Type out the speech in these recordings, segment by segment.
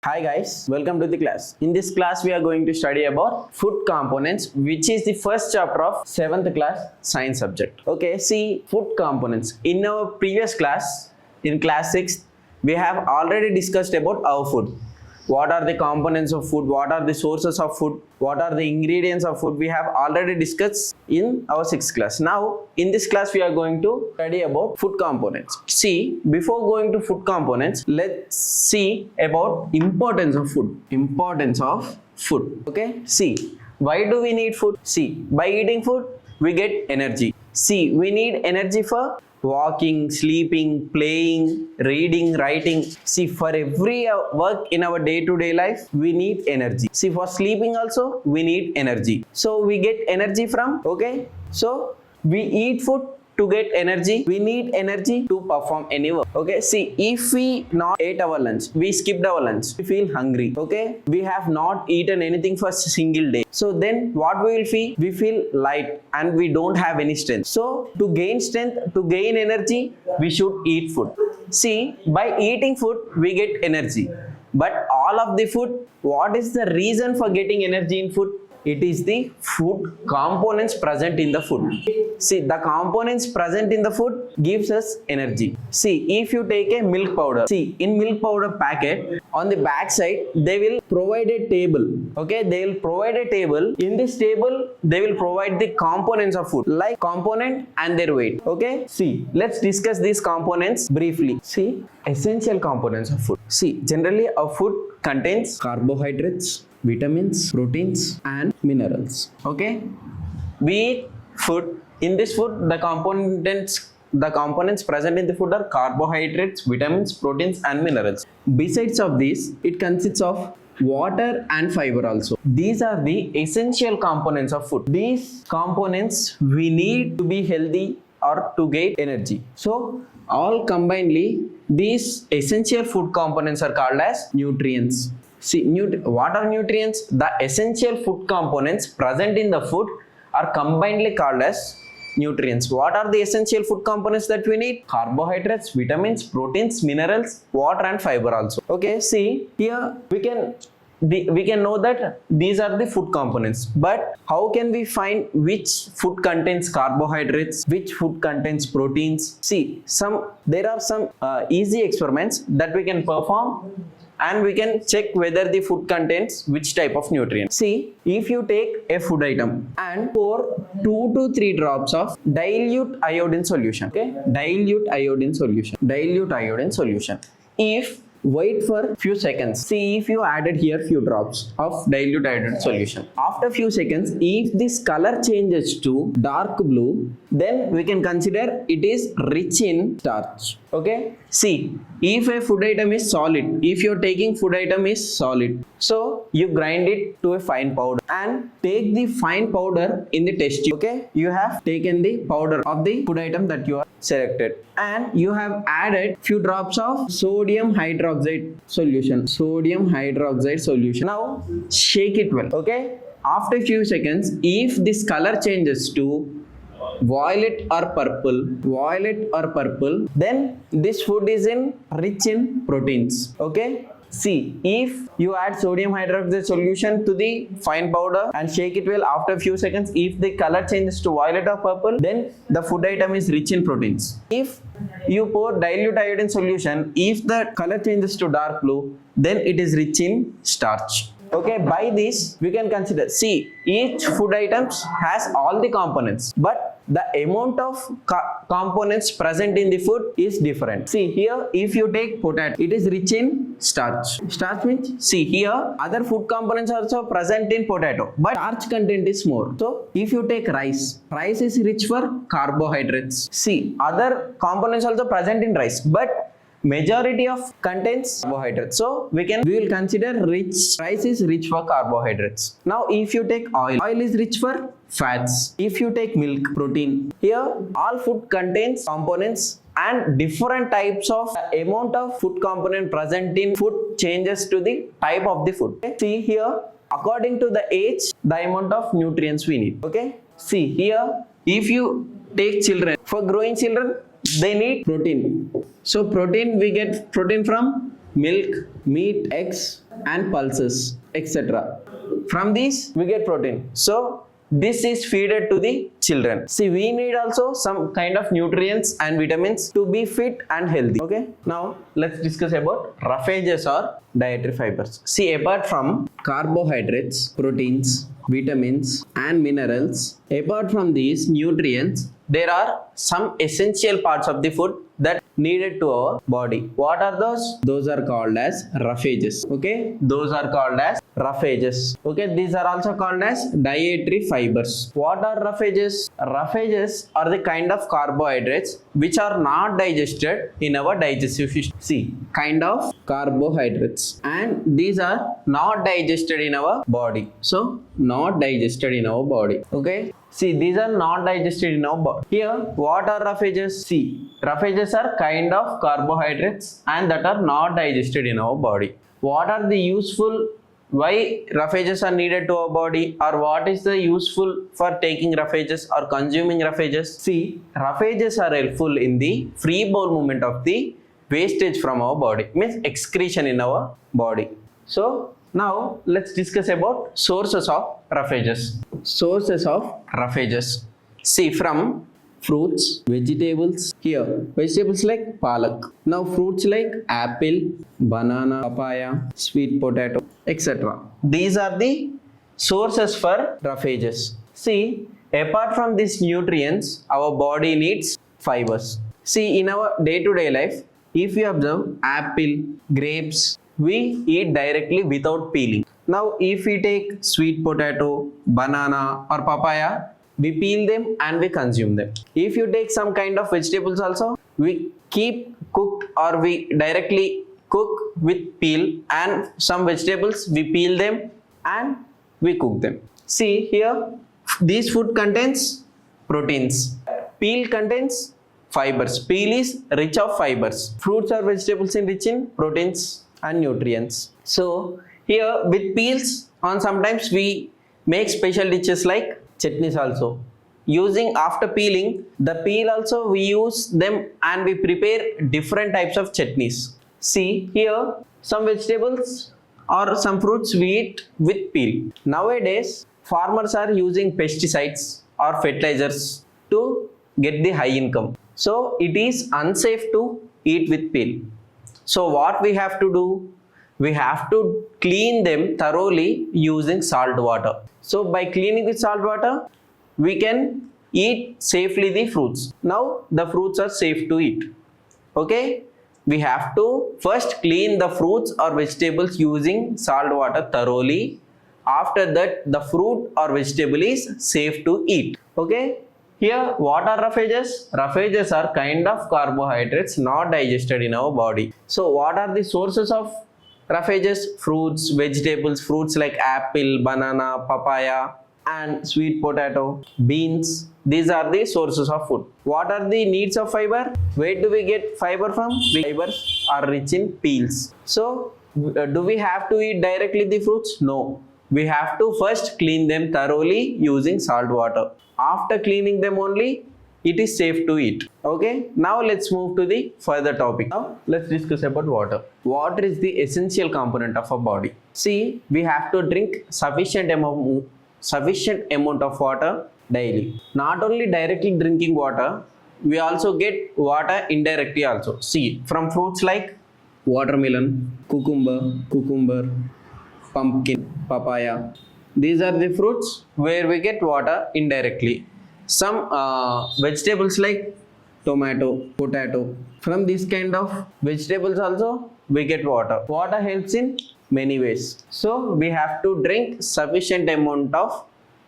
Hi guys, welcome to the class. In this class we are going to study about food components, which is the first chapter of 7th class science subject. Okay, see food components. In our previous class, in class 6, we have already discussed about our food. What are the components of food? What are the sources of food? What are the ingredients of food? We have already discussed in our 6th class. Now, in this class, we are going to study about food components. See, before going to food components, let's see about importance of food. Importance of food. Okay, see, why do we need food? See, by eating food, we get energy. See, we need energy for walking, sleeping, playing, reading, writing. See, for every work in our day-to-day life, we need energy. See, for sleeping also, we need energy. So, we get energy from, okay? So, we eat food to get energy. We need energy to perform any work. Okay, see, if we not ate our lunch, we skipped our lunch, we feel hungry. Okay, we have not eaten anything for a single day. So then what we will feel? We feel light and we don't have any strength. So to gain strength, to gain energy, we should eat food. See, by eating food, we get energy. But all of the food, what is the reason for getting energy in food? It is the food components present in the food. See, the components present in the food gives us energy. See, if you take a milk powder, see, in milk powder packet, on the back side, they will provide a table. Okay, they will provide a table. In this table, they will provide the components of food, like component and their weight. Okay, see, let's discuss these components briefly. See, essential components of food. See, generally, our food contains carbohydrates, vitamins, proteins and minerals. Okay, we eat food. In this food, the components present in the food are carbohydrates, vitamins, proteins and minerals. Besides of these, it consists of water and fiber also. These are the essential components of food. These components we need to be healthy or to get energy. So all combinedly, these essential food components are called as nutrients. See, what are nutrients? The essential food components present in the food are combinedly called as nutrients. What are the essential food components that we need? Carbohydrates, vitamins, proteins, minerals, water and fiber also. Okay, see, here we can know that these are the food components. But how can we find which food contains carbohydrates, which food contains proteins? See, there are some easy experiments that we can perform and we can check whether the food contains which type of nutrient. See, if you take a food item and pour 2 to 3 drops of dilute iodine solution, okay, dilute iodine solution. If wait for few seconds. See, if you added here few drops of dilute iodine solution. After few seconds, if this color changes to dark blue, then we can consider it is rich in starch. Okay. See, if a food item is solid, if you're taking food item is solid, so you grind it to a fine powder and take the fine powder in the test tube. Okay. You have taken the powder of the food item that you are selected and you have added few drops of sodium hydroxide solution. Now shake it well. Okay. After few seconds, if this color changes to violet or purple, then this food is rich in proteins. Okay. See, if you add sodium hydroxide solution to the fine powder and shake it well, after few seconds, if the color changes to violet or purple, then the food item is rich in proteins. If you pour dilute iodine solution, if the color changes to dark blue, then it is rich in starch. Okay, by this we can consider, see, each food items has all the components, but the amount of components present in the food is different. See, here if you take potato, it is rich in starch. Starch means, see, here other food components are also present in potato, but starch content is more. So if you take rice is rich for carbohydrates. See, other components also present in rice, but majority of contains carbohydrates. So we will consider rice is rich for carbohydrates. Now if you take oil is rich for fats. If you take milk, protein. Here all food contains components and different types of amount of food component present in food changes to the type of the food. Okay? See here, according to the age, the amount of nutrients we need. Okay. See here, if you take children, for growing children, they need protein. So protein, we get protein from milk, meat, eggs, and pulses, etc. From these we get protein. So this is fed to the children. See, we need also some kind of nutrients and vitamins to be fit and healthy. Okay, now let's discuss about roughages or dietary fibers. See, apart from carbohydrates, proteins, vitamins and minerals, apart from these nutrients, there are some essential parts of the food that needed to our body. What are those? Those are called as roughages. Okay, those are called as roughages. Okay, these are also called as dietary fibers. What are roughages? Roughages are the kind of carbohydrates which are not digested in our digestive system. See, kind of carbohydrates, and these are not digested in our body. So not digested in our body. Okay, see, these are not digested in our body. Here, what are roughages? See, roughages are kind of carbohydrates and that are not digested in our body. What are the useful, why roughages are needed to our body, or what is the useful for taking roughages or consuming roughages? See, roughages are helpful in the free bowel movement of the wastage from our body, means excretion in our body. So now let's discuss about sources of roughages. Sources of roughages. See, from fruits, vegetables. Here, vegetables like palak. Now fruits like apple, banana, papaya, sweet potato, etc. These are the sources for roughages. See, apart from these nutrients, our body needs fibers. See, in our day-to-day life, if you observe apple, grapes, we eat directly without peeling. Now, if we take sweet potato, banana or papaya, we peel them and we consume them. If you take some kind of vegetables also, we keep cooked or we directly cook with peel, and some vegetables we peel them and we cook them. See here, this food contains proteins. Peel contains fibers. Peel is rich of fibers. Fruits or vegetables are rich in proteins and nutrients. So here with peels, on sometimes we make special dishes like chutneys also. Using after peeling, the peel also we use them and we prepare different types of chutneys. See here, some vegetables or some fruits we eat with peel. Nowadays, farmers are using pesticides or fertilizers to get the high income. So it is unsafe to eat with peel. So what we have to do? We have to clean them thoroughly using salt water. So by cleaning with salt water, we can eat safely the fruits. Now the fruits are safe to eat. Okay, we have to first clean the fruits or vegetables using salt water thoroughly. After that, the fruit or vegetable is safe to eat. Okay, here what are roughages? Roughages are kind of carbohydrates not digested in our body. So what are the sources of roughages? Fruits, vegetables, fruits like apple, banana, papaya and sweet potato, beans. These are the sources of food. What are the needs of fiber? Where do we get fiber from? Fibers are rich in peels. So do we have to eat directly the fruits? No. We have to first clean them thoroughly using salt water. After cleaning them only, it is safe to eat. Okay, now let's move to the further topic. Now let's discuss about water. Water is the essential component of our body. See, we have to drink sufficient amount of water daily. Not only directly drinking water, we also get water indirectly also. See, from fruits like watermelon, cucumber, pumpkin, papaya. These are the fruits where we get water indirectly. Some vegetables like tomato, potato. From these kind of vegetables also we get water. Water helps in many ways. So we have to drink sufficient amount of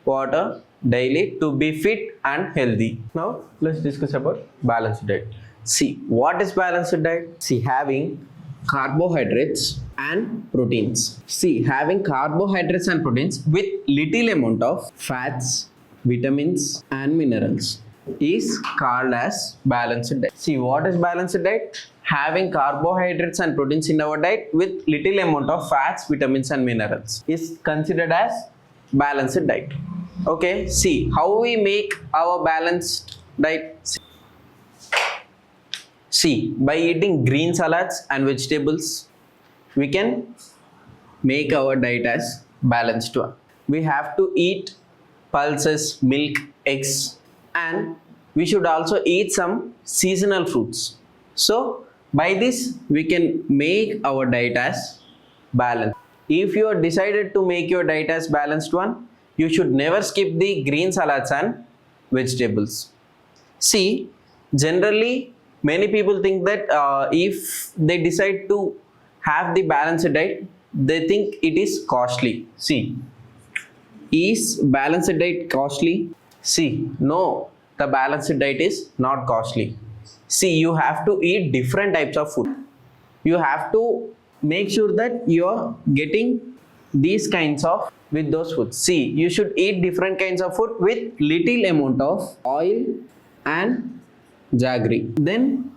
water daily to be fit and healthy. Now let's discuss about balanced diet. See, what is balanced diet? See, having carbohydrates and proteins. See, having carbohydrates and proteins with little amount of fats, vitamins and minerals is called as balanced diet. See, what is balanced diet? Having carbohydrates and proteins in our diet with little amount of fats, vitamins and minerals is considered as balanced diet. Okay, see how we make our balanced diet. See, by eating green salads and vegetables, we can make our diet as balanced one. We have to eat pulses, milk, eggs, and we should also eat some seasonal fruits. So by this we can make our diet as balanced. If you are decided to make your diet as balanced one, you should never skip the green salads and vegetables. See, generally many people think that if they decide to have the balanced diet, they think it is costly. See, is balanced diet costly? See, no, the balanced diet is not costly. See, you have to eat different types of food. You have to make sure that you are getting these kinds of with those foods. See, you should eat different kinds of food with little amount of oil and jaggery. Then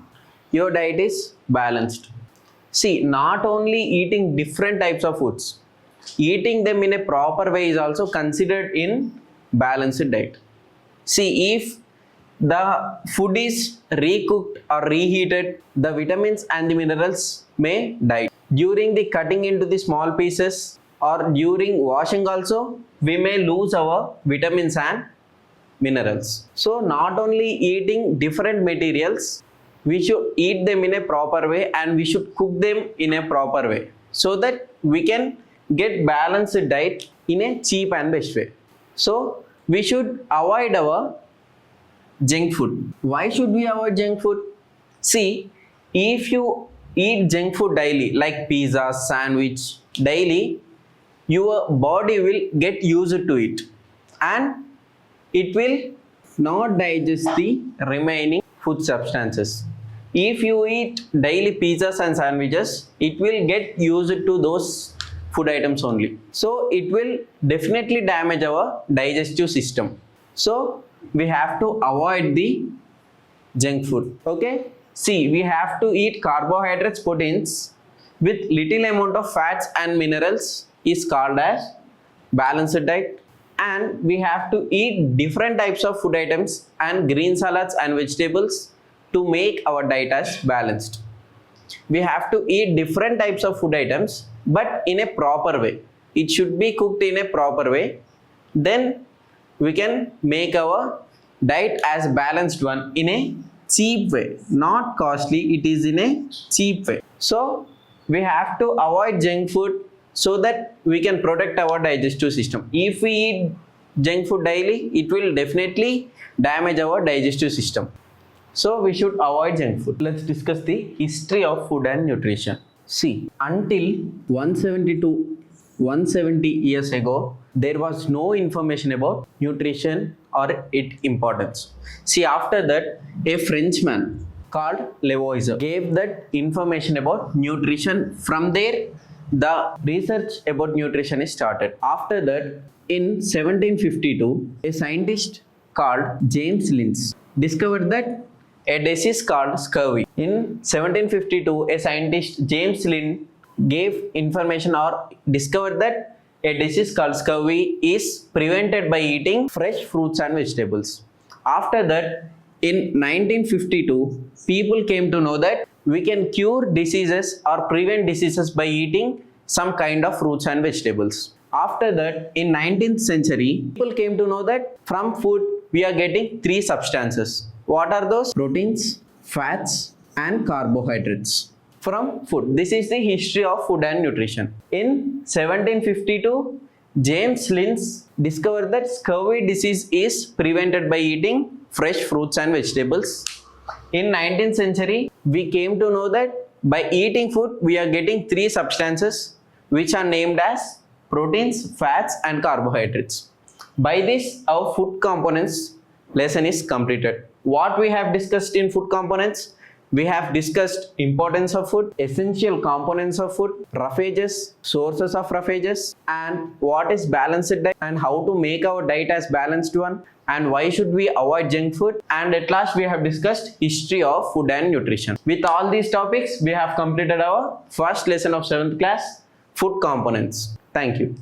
your diet is balanced. See, not only eating different types of foods, eating them in a proper way is also considered in balanced diet. See, if the food is recooked or reheated, the vitamins and the minerals may die. During the cutting into the small pieces or during washing also, we may lose our vitamins and minerals. So not only eating different materials, we should eat them in a proper way and we should cook them in a proper way so that we can get balanced diet in a cheap and best way. So we should avoid our junk food. Why should we avoid junk food? See, if you eat junk food daily like pizza, sandwich daily, your body will get used to it and it will not digest the remaining food substances. If you eat daily pizzas and sandwiches, it will get used to those food items only. So it will definitely damage our digestive system. So we have to avoid the junk food. Okay, see, we have to eat carbohydrates, proteins with little amount of fats and minerals is called as balanced diet. And we have to eat different types of food items and green salads and vegetables to make our diet as balanced. We have to eat different types of food items but in a proper way. It should be cooked in a proper way. Then we can make our diet as balanced one in a cheap way, not costly, it is in a cheap way. So we have to avoid junk food so that we can protect our digestive system. If we eat junk food daily, it will definitely damage our digestive system. So we should avoid junk food. Let's discuss the history of food and nutrition. See, until 170 years ago, there was no information about nutrition or its importance. See, after that, a Frenchman called Lavoisier gave that information about nutrition. From there, the research about nutrition is started. After that, in 1752, a scientist called James Lind discovered that a disease called scurvy. In 1752, a scientist James Lind gave information or discovered that a disease called scurvy is prevented by eating fresh fruits and vegetables. After that, in 1952, people came to know that we can cure diseases or prevent diseases by eating some kind of fruits and vegetables. After that, in 19th century, people came to know that from food we are getting three substances. What are those? Proteins, fats and carbohydrates from food. This is the history of food and nutrition. In 1752, James Lind discovered that scurvy disease is prevented by eating fresh fruits and vegetables. In 19th century, we came to know that by eating food, we are getting three substances which are named as proteins, fats and carbohydrates. By this, our food components lesson is completed. What we have discussed in food components? We have discussed importance of food, essential components of food, roughages, sources of roughages, and what is balanced diet and how to make our diet as balanced one, and why should we avoid junk food, and at last we have discussed history of food and nutrition. With all these topics, we have completed our first lesson of 7th class, food components. Thank you.